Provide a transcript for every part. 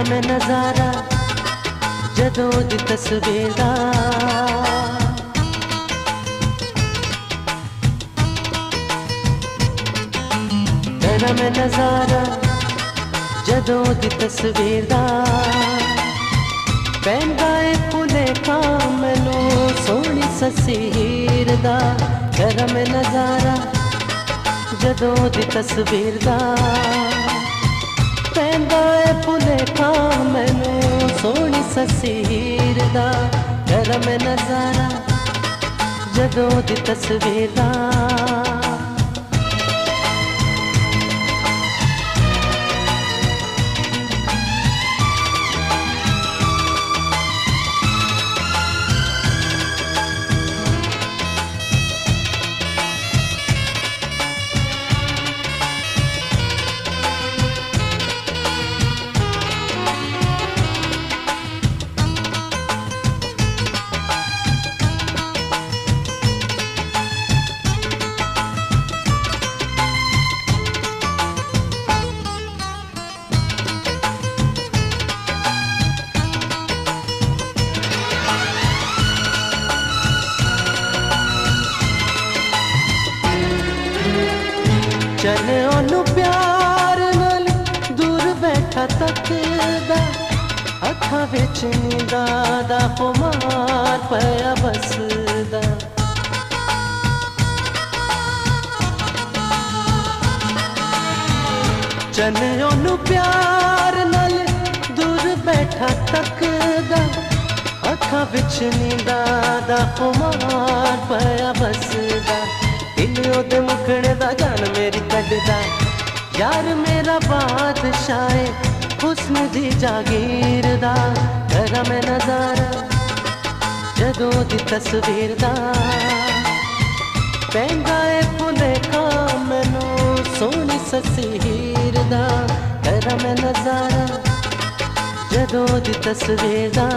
मैं नजारा जदों दी तस्वीर दा। तेरा मैं नजारा जदों दी तस्वीर दा। पैंदा ए भुलेखा मैनू सोहनी सस्सी हीर दा। तेरा मैं नजारा जदों दी तस्वीर दा। पैंदा ए भुलेखा मैनू सोहनी सस्सी हीर दा। तेरा मैं नजारा जदों दी तस्वीर दा। चले ओनू प्यार नाल दूर बैठा तकदा। अखां विच नींदा दा खुमार पया बसदा। चले ओनू प्यार नाल दूर बैठा तकदा। अखां विच नींदा दा खुमार पया बसदा। दिल ओदे मुखड़े दा जान मेरी कड्डदा। यार मेरा बादशाह हुस्न दी जागीर दा। तेरा मैं नजारा जदों दी तस्वीर दा। पैंदा ए भुलेखा मैनू सोहनी सस्सी हीर दा। तेरा मैं नजारा जदों दी तस्वीर दा।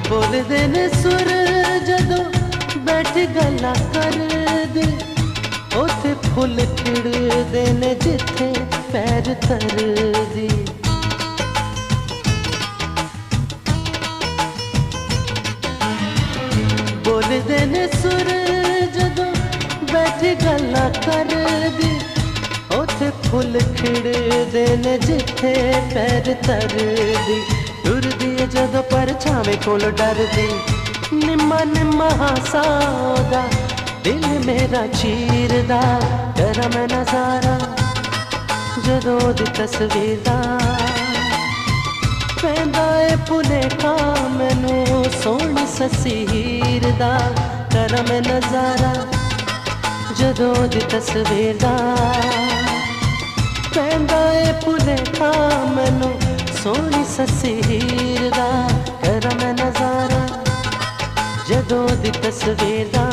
बोलदे ने सुर जदों बैठ गल्लां करदे। उत्थे फुल खिड़दे ने जिथे पैर धरदी। बोलदे ने सुर जदों बैठ गल्लां करदे। उत्थे फुल खिड़दे ने जिथे पैर धरदी। टुरदी जदों परछावें कोल डरदी। निम्मा निम्मा हासा ओदा दिल मेरा चीरदा। तेरा मैं नजारा जदों दी तस्वीर दा। पैंदा ए भुलेखा मैनू सोहनी सस्सी हीर दा। तेरा मैं नजारा जदों दी तस्वीर दा। पैंदा ए भुलेखा मैनू सोहनी सस्सी हीर दा। तेरा मैं नजारा जदों दी तस्वीर दा।